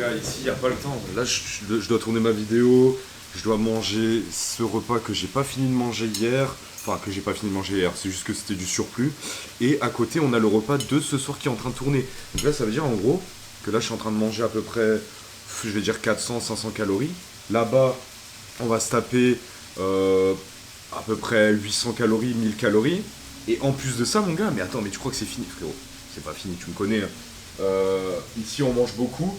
gars, ici, il n'y a pas le temps. Là, je dois tourner ma vidéo, je dois manger ce repas que j'ai pas fini de manger hier. Enfin, que j'ai pas fini de manger hier, c'est juste que c'était du surplus. Et à côté, on a le repas de ce soir qui est en train de tourner. Donc là, ça veut dire en gros que là, je suis en train de manger à peu près, je vais dire 400-500 calories. Là-bas, on va se taper à peu près 800 calories, 1000 calories. Et en plus de ça, mon gars, mais attends, mais tu crois que c'est fini, frérot? C'est pas fini, tu me connais. Ici, on mange beaucoup.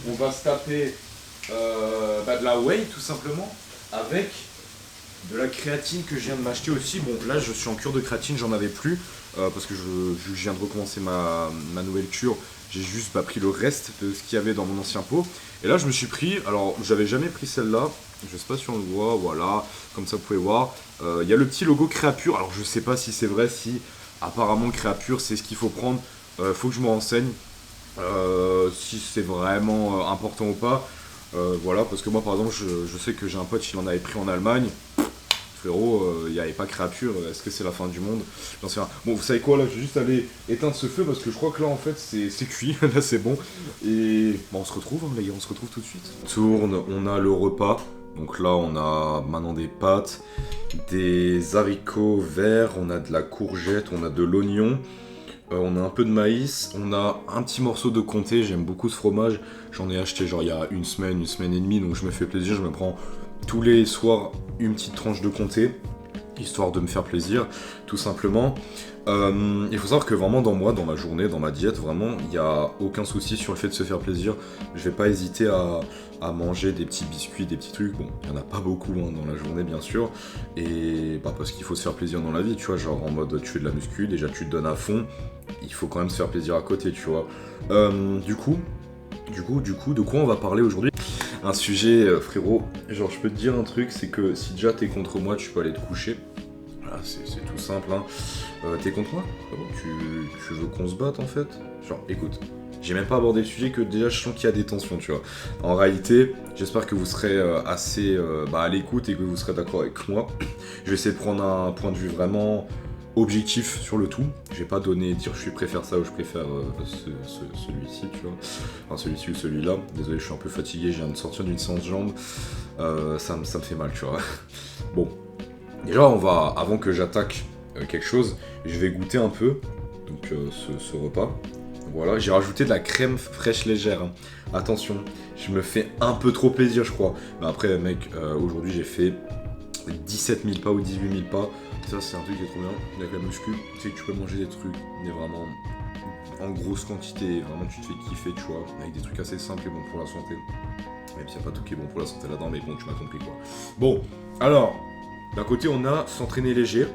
On va se taper de la whey, tout simplement, avec de la créatine que je viens de m'acheter aussi. Bon, là, je suis en cure de créatine, j'en avais plus, parce que vu que je viens de recommencer ma nouvelle cure, j'ai juste pris le reste de ce qu'il y avait dans mon ancien pot. Et là, je me suis pris, alors, j'avais jamais pris celle-là, je sais pas si on le voit, voilà, comme ça, vous pouvez voir. Il y a le petit logo Créapure, alors je sais pas si c'est vrai, si apparemment Créapure, c'est ce qu'il faut prendre. Faut que je me renseigne, si c'est vraiment important ou pas. Voilà, parce que moi, par exemple, je sais que j'ai un pote, il en avait pris en Allemagne. Frérot, il n'y avait pas Créapure, est-ce que c'est la fin du monde? J'en sais rien. Bon, vous savez quoi, là, je vais juste aller éteindre ce feu parce que je crois que là, en fait, c'est cuit, là, c'est bon. Et bon, on se retrouve, hein, les gars, on se retrouve tout de suite. Tourne, on a le repas. Donc là, on a maintenant des pâtes, des haricots verts, on a de la courgette, on a de l'oignon. On a un peu de maïs, on a un petit morceau de comté, j'aime beaucoup ce fromage. J'en ai acheté genre il y a une semaine et demie, donc je me fais plaisir, je me prends tous les soirs une petite tranche de comté, histoire de me faire plaisir, tout simplement. Il faut savoir que vraiment dans moi, dans ma journée, dans ma diète, vraiment, il n'y a aucun souci sur le fait de se faire plaisir. Je vais pas hésiter à manger des petits biscuits, des petits trucs. Bon, il n'y en a pas beaucoup dans la journée, bien sûr. Et parce qu'il faut se faire plaisir dans la vie, tu vois, genre en mode tu fais de la muscu, déjà tu te donnes à fond, il faut quand même se faire plaisir à côté, tu vois. Du coup, de quoi on va parler aujourd'hui? Un sujet, frérot, genre je peux te dire un truc, c'est que si déjà t'es contre moi, tu peux aller te coucher. Voilà, c'est tout simple, hein. T'es contre moi? Ah bon, tu veux qu'on se batte en fait? Genre, écoute, j'ai même pas abordé le sujet que déjà je sens qu'il y a des tensions, tu vois. En réalité, j'espère que vous serez assez à l'écoute et que vous serez d'accord avec moi. Je vais essayer de prendre un point de vue vraiment objectif sur le tout. Je vais pas dire je préfère ça ou je préfère celui-ci, tu vois. Enfin, celui-ci ou celui-là. Désolé, je suis un peu fatigué, je viens de sortir d'une séance jambes. Ça me fait mal, tu vois. Bon, déjà, avant que j'attaque quelque chose, je vais goûter un peu donc ce repas. Voilà, j'ai rajouté de la crème fraîche légère, hein. Attention, je me fais un peu trop plaisir, je crois. Mais après, mec, aujourd'hui, j'ai fait 17 000 pas ou 18 000 pas. Ça, c'est un truc qui est trop bien. Avec la muscu, tu sais que tu peux manger des trucs, mais vraiment en grosse quantité. Vraiment, tu te fais kiffer, tu vois. Avec des trucs assez simples et bons pour la santé. Même s'il n'y a pas tout qui est bon pour la santé là-dedans, mais bon, tu m'as compris, quoi. Bon, alors, d'un côté, on a s'entraîner léger.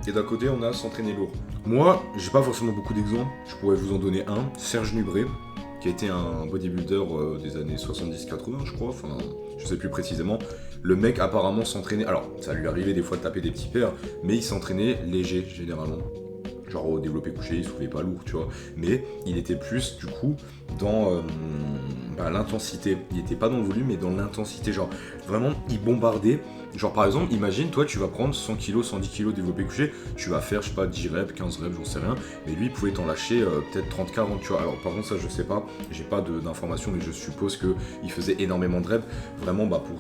Et d'un côté, on a s'entraîner lourd. Moi, j'ai pas forcément beaucoup d'exemples. Je pourrais vous en donner un. Serge Nubret, qui a été un bodybuilder des années 70-80, je crois. Enfin, je sais plus précisément. Le mec, apparemment, s'entraînait... Alors, ça lui arrivait des fois de taper des petits pairs, mais il s'entraînait léger, généralement. Genre au développé couché, il soulevait pas lourd, tu vois. Mais il était plus, du coup, dans l'intensité. Il était pas dans le volume, mais dans l'intensité. Genre, vraiment, il bombardait. Genre, par exemple, imagine, toi, tu vas prendre 100 kg, 110 kg développé couché. Tu vas faire, je sais pas, 10 reps, 15 reps, j'en sais rien. Mais lui, il pouvait t'en lâcher peut-être 30-40, tu vois. Alors, par contre, ça, je sais pas. J'ai pas d'informations, mais je suppose qu'il faisait énormément de reps. Vraiment, pour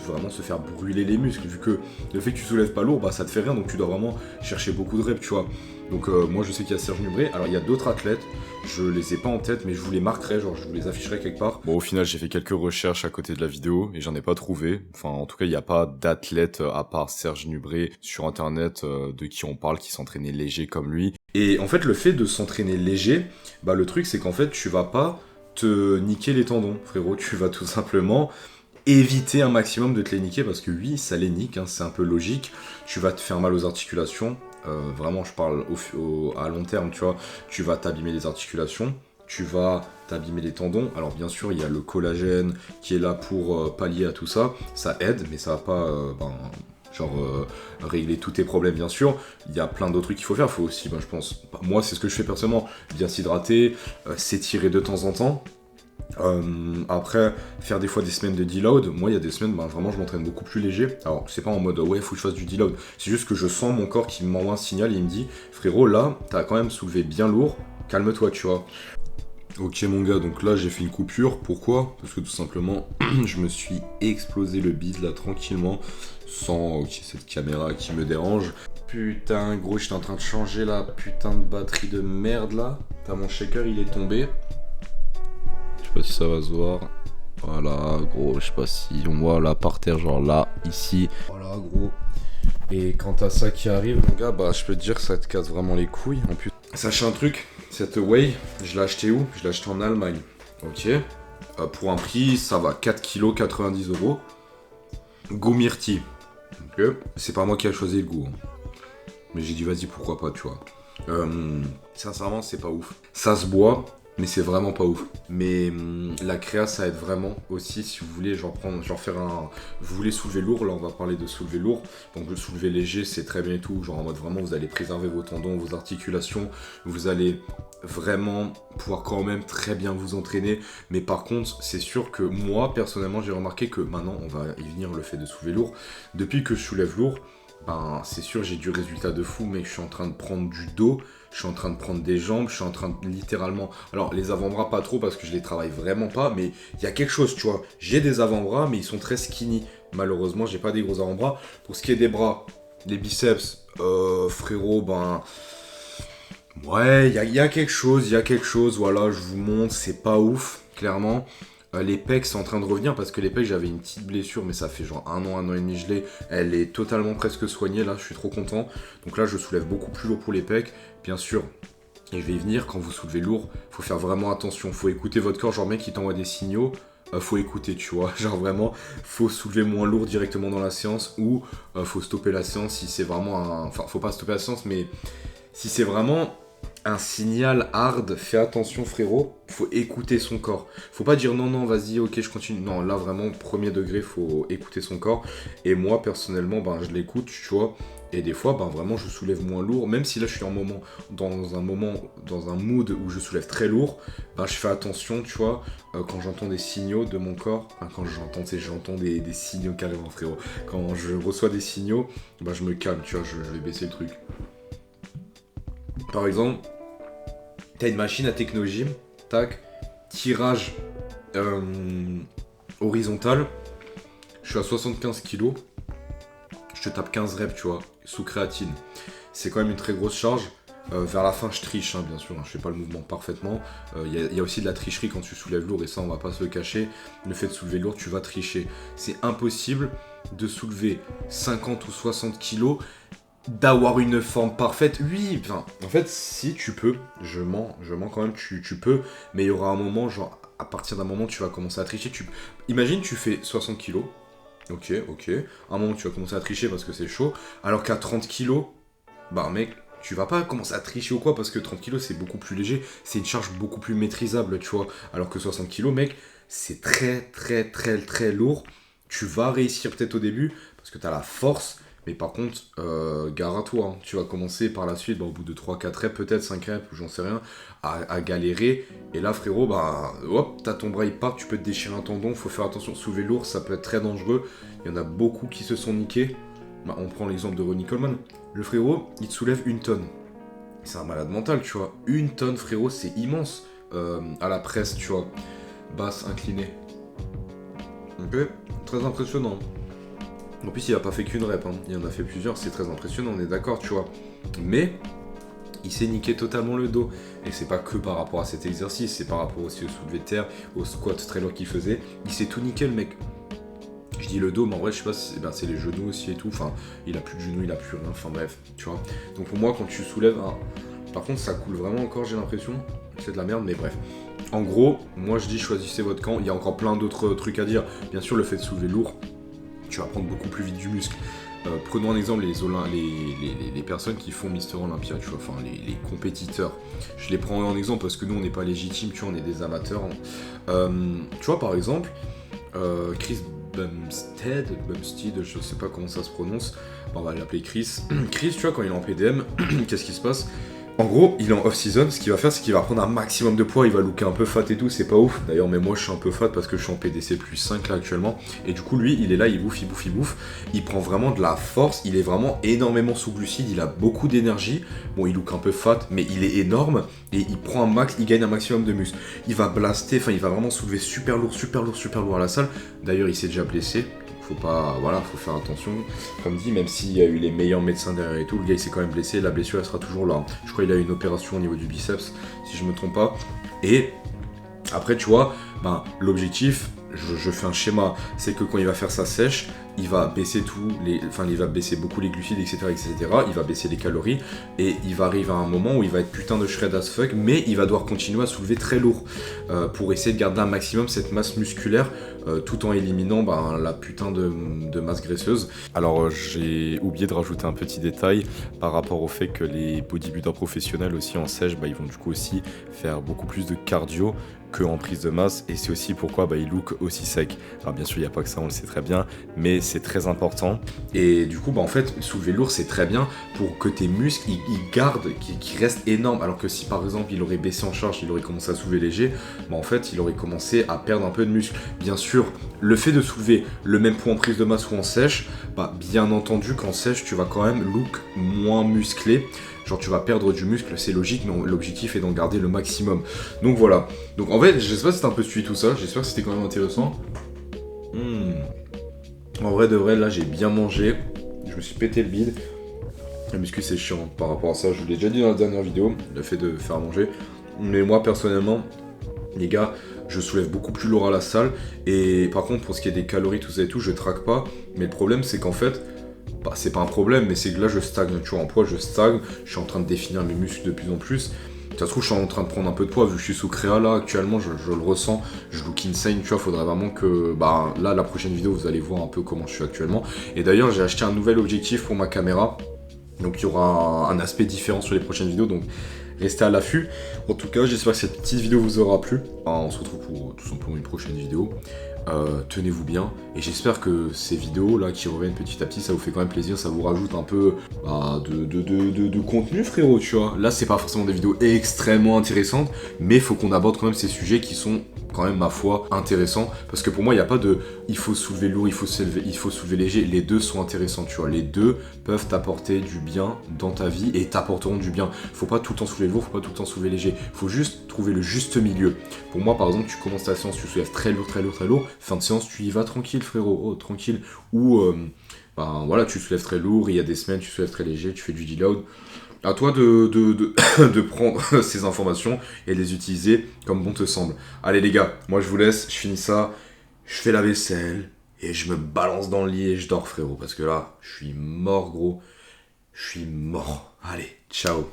vraiment se faire brûler les muscles. Vu que le fait que tu soulèves pas lourd, ça te fait rien. Donc, tu dois vraiment chercher beaucoup de reps, tu vois. Donc moi je sais qu'il y a Serge Nubret, alors il y a d'autres athlètes, je les ai pas en tête mais je vous les marquerai, genre je vous les afficherai quelque part. Bon, au final j'ai fait quelques recherches à côté de la vidéo et j'en ai pas trouvé, enfin en tout cas il n'y a pas d'athlète à part Serge Nubret sur internet de qui on parle qui s'entraînait léger comme lui. Et en fait le fait de s'entraîner léger, le truc c'est qu'en fait tu vas pas te niquer les tendons, frérot, tu vas tout simplement éviter un maximum de te les niquer parce que oui ça les nique, hein, c'est un peu logique, tu vas te faire mal aux articulations. Vraiment, je parle à long terme, tu vois, tu vas t'abîmer les articulations, tu vas t'abîmer les tendons. Alors bien sûr, il y a le collagène qui est là pour pallier à tout ça, ça aide, mais ça va pas, régler tous tes problèmes, bien sûr. Il y a plein d'autres trucs qu'il faut faire, il faut aussi, je pense, moi c'est ce que je fais personnellement, bien s'hydrater, s'étirer de temps en temps. Après, faire des fois des semaines de deload, moi il y a des semaines, vraiment je m'entraîne beaucoup plus léger. Alors c'est pas en mode ouais faut que je fasse du deload, c'est juste que je sens mon corps qui m'envoie un signal et il me dit frérot là t'as quand même soulevé bien lourd, calme-toi tu vois. Ok mon gars, donc là j'ai fait une coupure, pourquoi? Parce que tout simplement, je me suis explosé le bide là tranquillement, sans qu'il y ait cette caméra qui me dérange. Putain gros, j'étais en train de changer la putain de batterie de merde là. T'as mon shaker, il est tombé. Je sais pas si ça va se voir. Voilà gros, je sais pas si on voit là par terre, genre là, ici. Voilà gros. Et quand t'as ça qui arrive mon gars, bah je peux te dire que ça te casse vraiment les couilles. En plus, sache un truc, cette Way, je l'ai acheté où? Je l'ai acheté en Allemagne. Ok. Pour un prix, ça va 4 kg 90 euros. Goût myrtille. Ok. C'est pas moi qui a choisi le goût, hein. Mais j'ai dit vas-y pourquoi pas, tu vois. Sincèrement, c'est pas ouf. Ça se boit, mais c'est vraiment pas ouf. Mais la créa, ça aide vraiment aussi si vous voulez genre faire un. Vous voulez soulever lourd, là on va parler de soulever lourd. Donc le soulever léger, c'est très bien et tout. Genre en mode vraiment, vous allez préserver vos tendons, vos articulations. Vous allez vraiment pouvoir quand même très bien vous entraîner. Mais par contre, c'est sûr que moi, personnellement, j'ai remarqué que maintenant, on va y venir le fait de soulever lourd. Depuis que je soulève lourd, ben c'est sûr j'ai du résultat de fou, mec. Je suis en train de prendre du dos, je suis en train de prendre des jambes, je suis en train de littéralement... Alors les avant-bras pas trop parce que je les travaille vraiment pas, mais il y a quelque chose, tu vois. J'ai des avant-bras mais ils sont très skinny. Malheureusement j'ai pas des gros avant-bras. Pour ce qui est des bras, des biceps, frérot, ben... Ouais, il y a quelque chose, voilà, je vous montre, c'est pas ouf, clairement. Les pecs, c'est en train de revenir parce que les pecs, j'avais une petite blessure, mais ça fait genre un an et demi, je l'ai. Elle est totalement presque soignée, là, je suis trop content. Donc là, je soulève beaucoup plus lourd pour les pecs. Bien sûr, et je vais y venir, quand vous soulevez lourd, faut faire vraiment attention. Faut écouter votre corps, genre mec, il t'envoie des signaux. Faut écouter, tu vois. Genre vraiment, faut soulever moins lourd directement dans la séance ou faut stopper la séance si c'est vraiment un. Enfin, faut pas stopper la séance, mais si c'est vraiment un signal hard, fais attention frérot, faut écouter son corps. Faut pas dire non, non, vas-y, ok, je continue. Non, là vraiment, premier degré, faut écouter son corps. Et moi, personnellement, ben, je l'écoute, tu vois. Et des fois, ben, vraiment, je soulève moins lourd. Même si là, je suis dans un mood où je soulève très lourd, ben, je fais attention, tu vois, quand j'entends des signaux de mon corps. Enfin, quand j'entends des signaux carrément, frérot. Quand je reçois des signaux, ben, je me calme, tu vois, je vais baisser le truc. Par exemple, t'as une machine à Technogym, tac, tirage horizontal, je suis à 75 kg, je te tape 15 reps, tu vois, sous créatine. C'est quand même une très grosse charge. Vers la fin, je triche, hein, bien sûr, hein, je fais pas le mouvement parfaitement. Il y a aussi de la tricherie quand tu soulèves lourd, et ça, on va pas se le cacher. Le fait de soulever lourd, tu vas tricher. C'est impossible de soulever 50 ou 60 kg d'avoir une forme parfaite, oui, enfin, en fait, si tu peux, je mens quand même, tu peux, mais il y aura un moment, genre, à partir d'un moment, tu vas commencer à tricher, imagine, tu fais 60 kilos, ok, à un moment, tu vas commencer à tricher parce que c'est chaud, alors qu'à 30 kilos, bah, mec, tu vas pas commencer à tricher ou quoi, parce que 30 kilos, c'est beaucoup plus léger, c'est une charge beaucoup plus maîtrisable, tu vois, alors que 60 kilos, mec, c'est très lourd, tu vas réussir peut-être au début, parce que t'as la force. Mais par contre, gare à toi, hein. Tu vas commencer par la suite, bah, au bout de 3-4 reps, peut-être 5 reps, ou j'en sais rien, à galérer. Et là, frérot, bah, hop, t'as ton bras, il part, tu peux te déchirer un tendon, faut faire attention, soulever lourd, ça peut être très dangereux. Il y en a beaucoup qui se sont niqués. Bah, on prend l'exemple de Ronnie Coleman. Le frérot, il te soulève 1 tonne. C'est un malade mental, tu vois. 1 tonne, frérot, c'est immense. À la presse, tu vois. Basse, inclinée. Ok, très impressionnant. En plus, il a pas fait qu'une rep, hein. Il en a fait plusieurs, c'est très impressionnant, on est d'accord, tu vois. Mais il s'est niqué totalement le dos. Et c'est pas que par rapport à cet exercice, c'est par rapport aussi au soulevé de terre, au squat très lourd qu'il faisait. Il s'est tout niqué, le mec. Je dis le dos, mais en vrai, je sais pas, c'est les genoux aussi et tout. Enfin, il a plus de genoux, il a plus rien, enfin bref, tu vois. Donc pour moi, quand tu soulèves, par contre, ça coule vraiment encore, j'ai l'impression. C'est de la merde, mais bref. En gros, moi je dis choisissez votre camp. Il y a encore plein d'autres trucs à dire. Bien sûr, le fait de soulever lourd, tu vas prendre beaucoup plus vite du muscle. Prenons un exemple, les personnes qui font Mister Olympia, tu vois, enfin les compétiteurs. Je les prends en exemple parce que nous on n'est pas légitimes, tu vois, on est des amateurs. Tu vois par exemple, Chris Bumstead, je sais pas comment ça se prononce, bon, on va l'appeler Chris. Chris, tu vois, quand il est en PDM, qu'est-ce qui se passe? En gros, il est en off-season, ce qu'il va faire, c'est qu'il va prendre un maximum de poids, il va looker un peu fat et tout, c'est pas ouf. D'ailleurs, mais moi je suis un peu fat parce que je suis en PDC plus 5 là actuellement. Et du coup, lui, il est là, il bouffe, il bouffe, il bouffe. Il prend vraiment de la force, il est vraiment énormément sous glucides, il a beaucoup d'énergie. Bon, il look un peu fat, mais il est énorme. Et il prend un max, il gagne un maximum de muscle. Il va blaster, enfin, il va vraiment soulever super lourd, super lourd, super lourd à la salle. D'ailleurs, il s'est déjà blessé. Faut pas, voilà, faut faire attention. Comme dit, même s'il y a eu les meilleurs médecins derrière et tout, le gars il s'est quand même blessé, la blessure elle sera toujours là. Je crois qu'il a eu une opération au niveau du biceps, si je me trompe pas. Et après, tu vois, ben, l'objectif, je fais un schéma, c'est que quand il va faire sa sèche, il va baisser il va baisser beaucoup les glucides, etc., etc. Il va baisser les calories et il va arriver à un moment où il va être putain de shred as fuck, mais il va devoir continuer à soulever très lourd pour essayer de garder un maximum cette masse musculaire tout en éliminant la putain de masse graisseuse. Alors j'ai oublié de rajouter un petit détail par rapport au fait que les bodybuilders professionnels aussi en sèche, ils vont du coup aussi faire beaucoup plus de cardio qu'en prise de masse, et c'est aussi pourquoi ils look aussi sec. Alors bien sûr il n'y a pas que ça, on le sait très bien, mais c'est très important. Et du coup en fait soulever lourd c'est très bien pour que tes muscles ils gardent, qu'ils restent énormes, alors que si par exemple il aurait baissé en charge, il aurait commencé à soulever léger, en fait il aurait commencé à perdre un peu de muscle. Bien sûr, le fait de soulever le même poids en prise de masse ou en sèche, bien entendu qu'en sèche tu vas quand même look moins musclé. Genre tu vas perdre du muscle, c'est logique, mais l'objectif est d'en garder le maximum. Donc voilà. Donc en fait, je sais pas si t'as un peu suivi tout ça, j'espère que c'était quand même intéressant. En vrai de vrai, là j'ai bien mangé, je me suis pété le bide. La muscu c'est chiant par rapport à ça, je vous l'ai déjà dit dans la dernière vidéo, le fait de faire manger. Mais moi personnellement, les gars, je soulève beaucoup plus lourd à la salle. Et par contre, pour ce qui est des calories, tout ça et tout, je traque pas. Mais le problème c'est qu'en fait, c'est pas un problème, mais c'est que là je stagne, tu vois, en poids je stagne, je suis en train de définir mes muscles de plus en plus. Ça se trouve, je suis en train de prendre un peu de poids, vu que je suis sous créa là, actuellement, je le ressens, je look insane, tu vois, faudrait vraiment que, là, la prochaine vidéo, vous allez voir un peu comment je suis actuellement. Et d'ailleurs, j'ai acheté un nouvel objectif pour ma caméra, donc il y aura un aspect différent sur les prochaines vidéos, donc restez à l'affût. En tout cas, j'espère que cette petite vidéo vous aura plu. On se retrouve pour tout simplement une prochaine vidéo. Tenez-vous bien, et j'espère que ces vidéos là qui reviennent petit à petit, ça vous fait quand même plaisir, ça vous rajoute un peu de contenu, frérot, tu vois. Là c'est pas forcément des vidéos extrêmement intéressantes, mais faut qu'on aborde quand même ces sujets qui sont quand même, ma foi, intéressants, parce que pour moi il n'y a pas de il faut soulever lourd, il faut soulever léger. Les deux sont intéressants, tu vois, les deux peuvent t'apporter du bien dans ta vie et t'apporteront du bien. Faut pas tout le temps soulever lourd, faut pas tout le temps soulever léger, faut juste trouver le juste milieu. Pour moi par exemple, tu commences ta séance, tu soulèves très lourd, très lourd, très lourd, fin de séance tu y vas tranquille, frérot, oh tranquille, ou voilà, tu soulèves très lourd, il y a des semaines tu soulèves très léger, tu fais du deload. À toi de prendre ces informations et les utiliser comme bon te semble. Allez les gars, moi je vous laisse, je finis ça, je fais la vaisselle et je me balance dans le lit et je dors, frérot, parce que là je suis mort, gros, je suis mort. Allez, ciao.